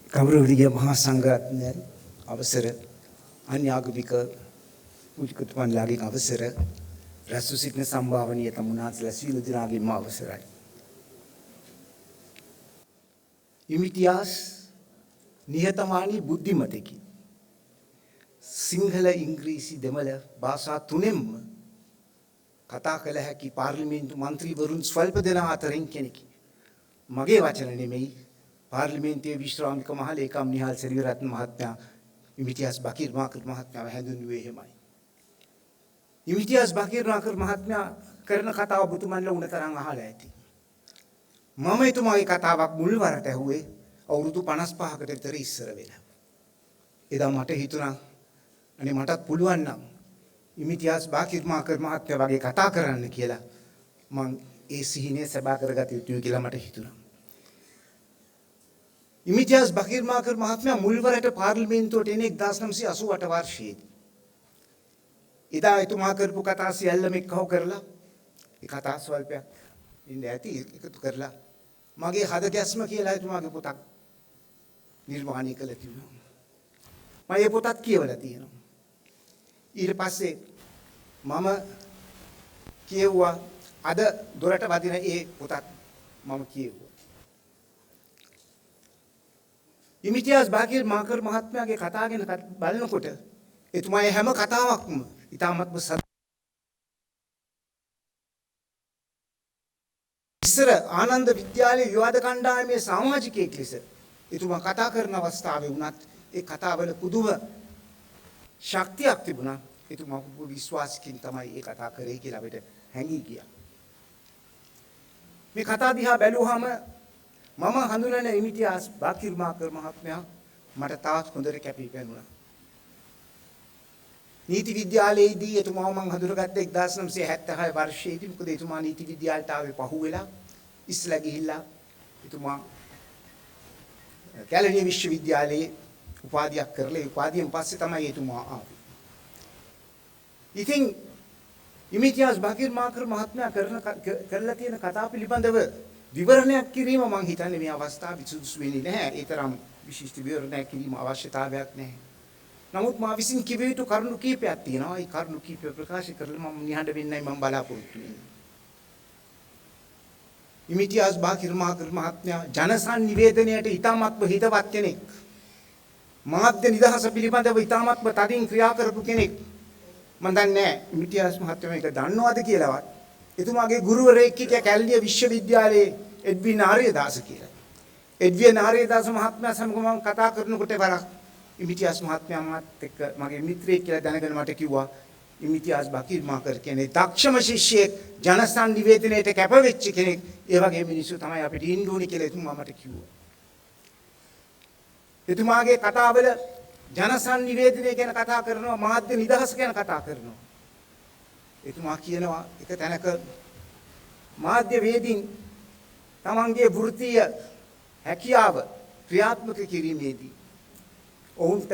ගෞරවනීය මහා සංඝරත්නය අවසර අන්‍යාගමික පුජ්‍යතුමන්ලාගේ අවසර රැස්ව සිටින සම්භාවනීය තමුන්වහන්සේලා සියලු දෙනාගේම අවසරයි. ඉමිතියාස් නිහතමානී බුද්ධිමතෙකි. සිංහල ඉංග්‍රීසි දෙමළ භාෂා තුනෙන්ම කතා කළ හැකි පාර්ලිමේන්තු මන්ත්‍රීවරුන් ස්වල්ප දෙනා අතරින් කෙනෙකි. මගේ වචන නෙමෙයි පාර්ලිමේන්තුවේ විශ්‍රාමික මහ ලේකම් නිහාල් සෙනවිරත්න මහත්මයා ඉමිතියාස් බකීර් මාකර් මහත්මයාව හැඳින්වුවේ එහෙමයි. ඉමිතියාස් බකීර් මාකර් මහත්මයා කරන කතාව ඔබතුමන්ලා උන තරම් අහලා ඇති. මම එතුමාගේ කතාවක් මුල් වරට ඇහුවේ අවුරුදු 55කට විතර ඉස්සර වෙලා. එදා මට හිතුණා අනේ මටත් පුළුවන් නම් ඉමිතියාස් බකීර් මාකර් මහත්මයා වගේ කතා කරන්න කියලා. මං ඒ සිහිනේ සබා කරගත යුතුයි කියලා මට හිතුණා. ඉමිතියාස් බකීර් මාකර් මහත්මයා මුල්වරට පාර්ලිමේන්තුවට එන 1988 වර්ෂයේදී. එදා එතුමා කරපු කතා සියල්ලම එක්කව කරලා ඒ කතා ස්වල්පයක් ඉන්න ඇති එකතු කරලා මගේ හද ගැස්ම කියලා එතුමාගේ පොතක් නිර්මාණය කළ තිබුණා. මම ඒ පොතත් කියවලා තියෙනවා. ඊට පස්සේ මම කියුවා අද දොරට වදින ඒ පොතත් මම කියුවා. ඉමිතියාස් බකීර් මාකර් මහත්මයාගේ කතා ගැන බලනකොට එතුමාගේ හැම කතාවක්ම ඉතාමත්ම ඉස්සර ආනන්ද විද්‍යාලයේ විවාද කණ්ඩායමේ සමාජිකයෙක් ලෙස එතුමා කතා කරන අවස්ථාවේ වුණත් ඒ කතාවල පුදුම ශක්තියක් තිබුණා. එතුමා විශ්වාසකින් තමයි ඒ කතා කරේ කියලා අපිට හැඟී ගියා. මේ කතා දිහා බැලුවාම මම හඳුනන ඉමිතියාස් බකීර් මාකර් මහත්මයා මට තාත් හොඳට කැපී පෙනුණා. නීති විද්‍යාලයේදී එතුමාව මම හඳුනගත්තේ 1976 වර්ෂයේදී. මොකද එතුමා නීති විද්‍යාලයට ආවේ පහුවෙලා ඉස්ලා ගිහිල්ලා එතුමා කැලණිය විශ්වවිද්‍යාලයේ උපාධියක් කරලා ඒ උපාධියෙන් පස්සේ තමයි එතුමා ආවේ. ඉතින් ඉමිතියාස් බකීර් මාකර් මහත්මයා කරලා තියෙන කතා පිළිබඳව විවරණයක් කිරීම මම හිතන්නේ මේ අවස්ථාවේ සුදුසු වෙන්නේ නැහැ. ඒ තරම් විශිෂ්ට විවරණයක් කිරීම අවශ්‍යතාවයක් නැහැ. නමුත් මා විසින් කිව යුතු කරුණු කීපයක් තියෙනවා. ඒ කරුණු කීපය ප්‍රකාශ කරලා මම නිහඬ වෙන්නයි මම බලාපොරොත්තු වෙන්නේ. ඉමිතියාස් බකීර් මාකර් මහත්මයා ජනසන්නිවේදනයට ඉතාමත්ම හිතවත් කෙනෙක්. මාධ්‍ය නිදහස පිළිබඳව ඉතාමත්ම තදින් ක්‍රියා කරපු කෙනෙක්. මම දන්නේ නැහැ ඉමිතියාස් මහත්මයා මේක දන්නවද කියලාවත්. එතුමාගේ ගුරුවරයෙක් හිටිය කැලණිය විශ්වවිද්‍යාලයේ එඩ්වින් ආර්යදාස කියලා. එඩ්වින් ආර්යදාස මහත්මයා සමග මම කතා කරනකොට වරක් ඉමිතියාස් මහත්මයා මාත් එක්ක මගේ මිත්‍රයෙක් කියලා දැනගෙන මට කිව්වා ඉමිතියාස් බකීර් මාකර් කියන්නේ දක්ෂම ශිෂ්‍යයෙක්, ජනසන්නිවේදනයට කැපවෙච්ච කෙනෙක්. ඒ වගේ මිනිස්සු තමයි අපිට ඉන්න ඕනේ කියලා එතුමා මට කිව්වා. එතුමාගේ කතාවල ජනසන්නිවේදනය ගැන කතා කරනවා, මාධ්‍ය නිදහස ගැන කතා කරනවා. එතුමා කියනවා එක තැනක මාධ්‍ය වේදින් තමන්ගේ වෘත්තීය හැකියාව ක්‍රියාත්මක කිරීමේදී ඔවුන්ට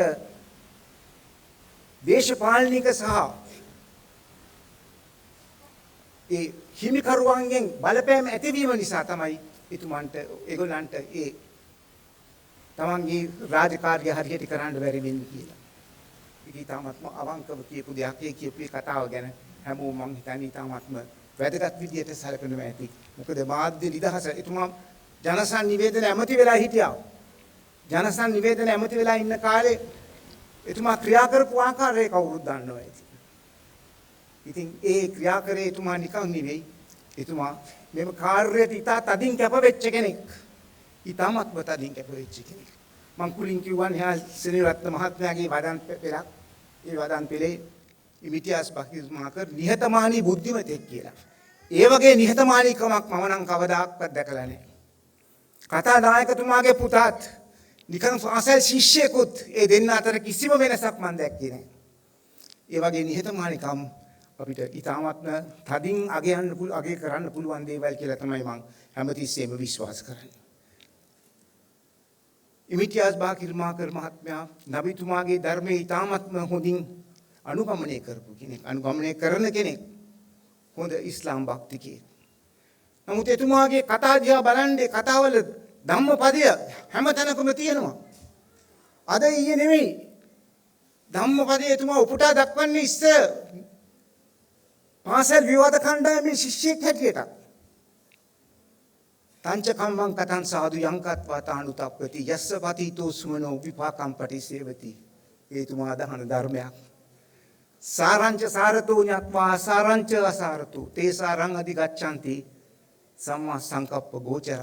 දේශපාලනික සහ ඒ හිමිකරුවන්ගෙන් බලපෑම ඇතිවීම නිසා තමයි එතුමන්ට ඒගොල්ලන්ට ඒ තමන්ගේ රාජකාරිය හරියට කරන්න බැරි වෙන්නේ කියලා. ඉතින් තාමත්ම අවංකව කියපු දෙයක් ඒ කියපු කතාව ගැන හැමෝම මං හිතන්නේ තාමත්ම වැදගත් විදියට සැලකනවා ඇති. මොකද මාධ්‍ය නිදහස එතුමා ජනසන්නිවේදන ඇමති වෙලා හිටියා. ජනසන්නිවේදන ඇමති වෙලා ඉන්න කාලේ එතුමා ක්‍රියා කරපු ආකාරය කවුරුත් දන්නවා ඇති. ඉතින් ඒ ක්‍රියාකරේ එතුමා නිකන් නෙවෙයි. එතුමා මෙම කාර්යයට ඉතා තදින් කැපවෙච්ච කෙනෙක්. ඉතාමත්ම තදින් කැපවෙච්ච කෙනෙක්. මං කුලින් කිව්වා නිහාල් සෙනවිරත්න මහත්මයාගේ වදන් පෙළක්. ඒ වදන් පෙළේ ඉමිතියාස් බකීර් මාකර් නිහතමානී බුද්ධිමතෙක් කියලා. ඒ වගේ නිහතමානීකමක් මම නම් කවදාක්වත් දැකලා නැහැ. කතානායකතුමාගේ පුතාත් නිකන් පාසල් ශිෂ්‍යයෙකුත් ඒ දෙන්න අතර කිසිම වෙනසක් මම දැක්කේ නැහැ. ඒ වගේ නිහතමානීකම් අපිට ඊටාත්ම තදින් අගය කරන්න පුළුවන් දේවල් කියලා තමයි මම හැමතිස්සෙම විශ්වාස කරන්නේ. ඉමිතියාස් බකීර් මාකර් මහත්මයා නබිතුමාගේ ධර්මයේ ඊටාත්ම හොඳින් අනුගමනය කරපු කෙනෙක්. අනුගමනය කරන කෙනෙක්. හොඳ ඉස්ලාම් භක්තිකයෙක්. නමුත් එතුමාගේ කතා දිහා බලන්නේ කතාවල ධම්මපදය හැම තැනකම තියෙනවා. අද ඊයේ නෙමෙයි ධම්මපදයේ එතුමා උපුටා දක්වන්නේ ඉස්සර පාසල් විවාද කණ්ඩායමේ ශිෂ්‍යෙක් හැටියට. තංච කම්මං කතං සාදු යංකත්වා තානුතප්පති යස්ස පතිතෝ සුමනෝ විපාකම් පටිසේවති. එතුමා දහන ධර්මයක්. සාරංච සාරතෝ ඤත්වා සාරංච අසාරතෝ තේසාරං අධිගච්ඡanti සම්මා සංකප්ප ගෝචර.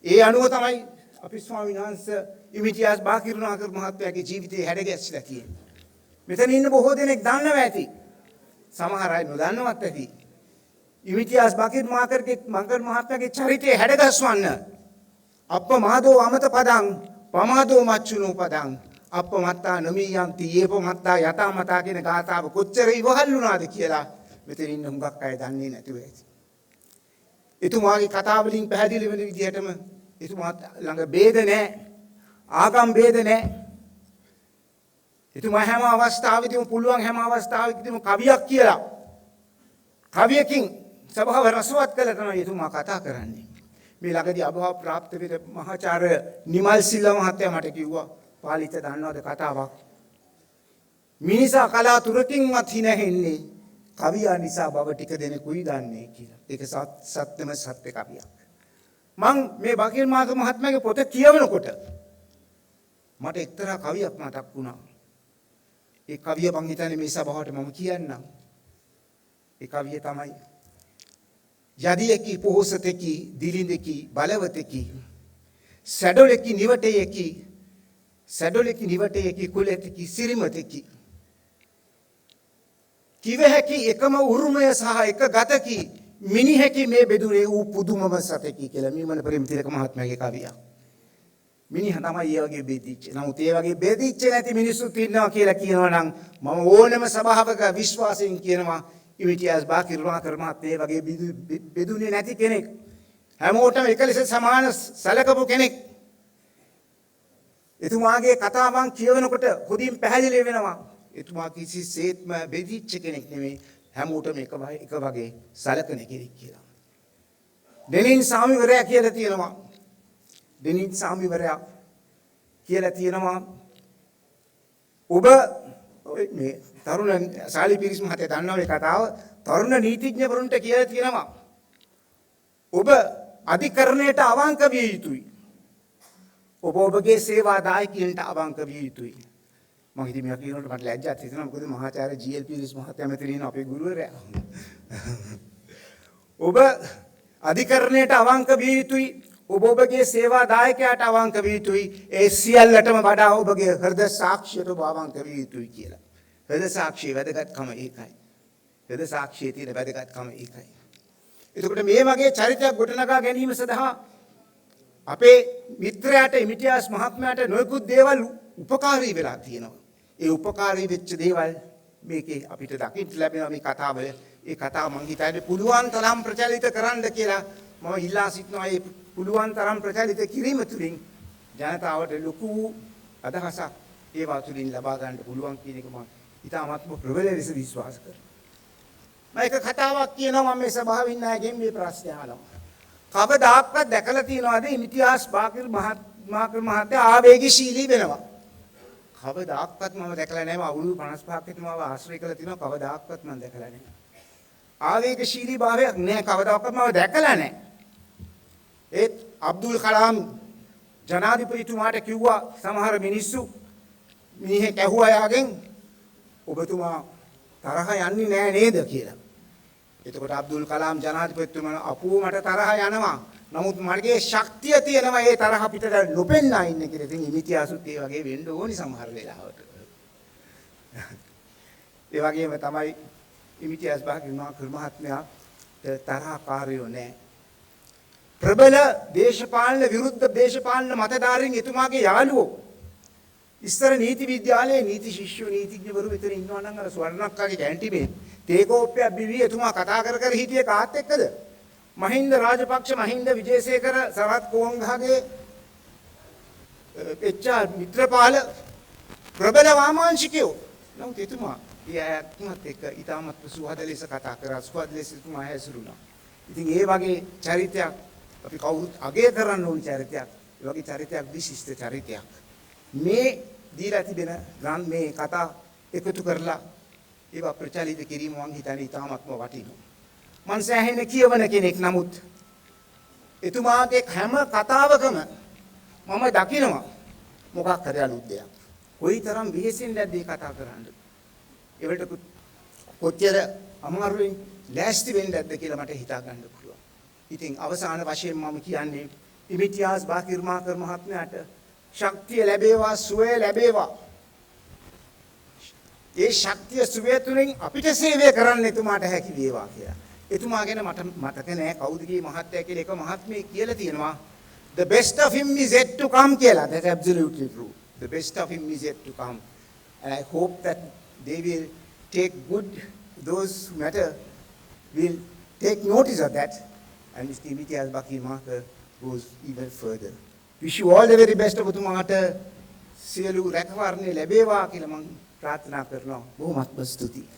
ඒ අනුව තමයි අපි ස්වාමීන් වහන්සේ ඉමිතියාස් බාකිරුණාකර මහත්මයාගේ ජීවිතේ හැඩගැස්ලා තියෙන්නේ. මෙතන ඉන්න බොහෝ දෙනෙක් දන්නව ඇති. සමහර අය නොදන්නවත් ඇති. ඉමිතියාස් බාකිරුණාකරගේ මහත්මයාගේ චරිතය හැඩගස්වන්න අප්පමාදෝ අමත පදං පමාදෝ මච්චුනෝ පදං අප්පමත්තා නමියන්ති යේපමත්තා යතාමතා කියන ගාථාව කොච්චර ඉවහල් වුණාද කියලා මෙතන ඉන්න හුඟක් අය දන්නේ නැතුව ඇති. එතුමාගේ කතාව වලින් පැහැදිලි වෙන විදිහටම එතුමා ළඟ ભેද නැහැ. ආගම් ભેද නැහැ. එතුමා හැම අවස්ථාවෙදීම පුළුවන් හැම අවස්ථාවකදීම කවියක් කියලා කවියකින් සභාව රසවත් කළ තමයි එතුමා කතා කරන්නේ. මේ ළඟදී අභාව ප්‍රාප්ත වෙන මහාචාර්ය නිමල් සිල්වා මහත්තයා මට කිව්වා පාලිත දන්නවද කතාවක්? මිනිසා කලාතුරකින්වත් හිනහෙන්නේ කවියා නිසා බව ටික දෙනෙකුයි දන්නේ කියලා. ඒක සත්‍යම සත්‍ය කවියක්. මං මේ බකීර් මාතෘ මහත්මයාගේ පොත කියවනකොට මට එක්තරා කවියක් මතක් වුණා. ඒ කවිය මං හිතන්නේ මේ සභාවට මම කියන්නම්. ඒ කවිය තමයි යදියකි පොහොසතකි දිලිඳකි බලවතකි සැඩොලකි නිවටයකි කුලෙතකි සිරිමතකි කිව හැකි එකම උරුමය සහ එක ගතකි මිනිහෙකි මේ බෙදුරේ වූ පුදුමම සතකි කියලා මීමන ප්‍රේමතිලක මහත්මයාගේ කවියක්. මිනිහා තමයි ඒ වගේ බෙදිච්ච. නමුත් ඒ වගේ බෙදිච්ච නැති මිනිස්සුත් ඉන්නවා කියලා කියනවා නම් මම ඕනම සභාවක විශ්වාසයෙන් කියනවා ඉමිතියාස් බාකිරුණාකර මහත්මයා වගේ බෙදුනේ නැති කෙනෙක්. හැමෝටම එක ලෙස සමාන සැලකපු කෙනෙක්. එතුමාගේ කතාවන් කියවනකොට හොඳින් පැහැදිලි වෙනවා. එතුමා කිසිසේත්ම බෙදිච්ච කෙනෙක් නෙමෙයි. හැමෝටම එක වගේ සැලකන කෙනෙක් කියලා. දෙනින් සාමිවරයා කියලා තියෙනවා. දෙනින් සාමිවරයා කියලා තියෙනවා ඔබ මේ තරුණ සාලි පිරිස් මහත්තයා දන්නවා මේ කතාව. තරුණ නීතිඥවරුන්ට කියලා තියෙනවා ඔබ අධිකරණයට අවංක විය යුතුයි. ඔබ ඔබගේ සේවාදායකයන්ට අවංක විය යුතුයි. මම හිතේ මේක කියනකොට මට ලැජ්ජාත් හිතෙනවා. මොකද මහාචාර්ය ජී.එල්. පිරිස් මහත්තයා මෙතන ඉන්න අපේ ගුරුවරයා. ඔබ අධිකරණයට අවංක විය යුතුයි. ඔබ ඔබගේ සේවාදායකයාට අවංක විය යුතුයි. ඒ සියල්ලටම වඩා ඔබගේ හෘද සාක්ෂියට ඔබ අවංක විය යුතුයි කියලා. හෘද සාක්ෂියේ වැදගත්කම ඒකයි. හෘද සාක්ෂියේ තියෙන වැදගත්කම ඒකයි. එතකොට මේ වගේ චරිතයක් ගොඩනගා ගැනීම සඳහා අපේ මිත්‍රයාට ඉමිතියාස් මහත්මයාට නොයෙකුත් දේවල් උපකාරී වෙලා තියෙනවා. ඒ උපකාරී වෙච්ච දේවල් මේකේ අපිට දකින්න ලැබෙනවා මේ කතාව. ඒ කතාව මං හිතන්නේ පුළුවන් තරම් ප්‍රචලිත කරන්න කියලා මම ඉල්ලා සිටිනවා. ඒ පුළුවන් තරම් ප්‍රචලිත කිරීම තුළින් ජනතාවට ලොකු අදහසක් ඒවා තුළින් ලබා ගන්න පුළුවන් කියන එක මම ඉතාමත්ම ප්‍රබල ලෙස විශ්වාස කරනවා. මම එක කතාවක් කියනවා මේ සභාවේ ඉන්න අයගෙන් මේ ප්‍රශ්නය අහනවා. කවදාක්වත් දැකලා තියනවාද ඉමිතියාස් බාකිර් මහත්තයා ආවේගශීලී වෙනවා? කවදාක්වත් මම දැකලා නැහැ. මම අවුරුදු 55ක් විතර මම ආශ්‍රය කරලා තිනවා. කවදාක්වත් මම දැකලා නැහැ. ආවේගශීලී භාවයක් නැහැ. කවදාක්වත් මම දැකලා නැහැ. ඒත් අබ්දුල් කලාම් ජනාධිපතිතුමාට කිව්වා සමහර මිනිස්සු මිනිහෙක් ඇහුවා යාගෙන් ඔබතුමා තරහ යන්නේ නැහැ නේද කියලා. එතකොට අබ්දුල් කලාම් ජනාධිපතිතුමා අපෝ මට තරහ යනවා. නමුත් මගේ ශක්තිය තියෙනවා ඒ තරහ පිටට නොපෙන්නා ඉන්න කියලා. ඉතින් ඉමිතියාසුත් ඒ වගේ වෙන්න ඕනි සමහර වෙලාවට. ඒ වගේම තමයි ඉමිතියාස් බාකිර් මහත්මයා තරහකාරයෝ නැහැ. ප්‍රබල දේශපාලන විරුද්ධ දේශපාලන මතධාරීන් එතුමාගේ යාළුවෝ. ඉස්සර නීති විද්‍යාලයේ නීති ශිෂ්‍යෝ නීතිඥවරු විතර ඉන්නවා නම් අර ස්වර්ණක්කාගේ කැන්ටිමේ තේකෝප්පයක් බිවි එතුමා කතා කර හිටියේ කාත් එක්කද? මහින්ද රාජපක්ෂ, මහින්ද විජේසේකර, සරත් කොංගහගේ එච්.ආර්. මිත්‍රපාල ප්‍රබල වාමාංශිකයෝ. නමුත් එතුමා ඊයත්මත් එක්ක ඊටමත් සුහද ලෙස කතා කරා. සුහද ලෙස එතුමා හැසිරුණා. ඉතින් ඒ වගේ චරිතයක් අපි කවුරුත් අගය කරන්න ඕන චරිතයක්. ඒ වගේ චරිතයක් විශිෂ්ට චරිතයක්. මේ දීලා තිබෙන ග්‍රන්ථ මේ කතා එකතු කරලා ඒවා ප්‍රචලිත කිරීම මම හිතන්නේ ඉතාමත්ම වටිනවා. මං සෑහෙන කියවන කෙනෙක් නමුත් එතුමාගේ හැම කතාවකම මම දකිනවා මොකක් හරි අලුත් දෙයක්. කොයිතරම් වෙහෙසින් නැද්ද මේ කතා කරන්න. ඒවට කොච්චර අමාරුවෙන් ලෑස්ති වෙන්නේ නැද්ද කියලා මට හිතා ගන්න පුළුවන්. ඉතින් අවසාන වශයෙන් මම කියන්නේ ඉමිතියාස් බාකිර්මාකර් මහත්මයාට ශක්තිය ලැබේවා, සුවය ලැබේවා. ඒ ශක්තිය සුවය තුලින් අපිට සේවය කරන්න එතුමාට හැකි වේවා කියලා. එතුමා ගැන මට මතක නෑ කවුද කී මහත්තයා කියලා එක මහත්මයෙක් කියලා තියෙනවා. The best of him is yet to come කියලා. That's absolutely true. The best of him is yet to come. And I hope that they will take good, those who matter will take notice of that. And Mr. Imitiyaz Bakirmakar goes even further. Wish you all the very best ඔබතුමාට සියලු රැකවරණය ලැබේවා කියලා මම ප්‍රාර්ථනා කරනවා. බොහොමත්ම ස්තුතියි.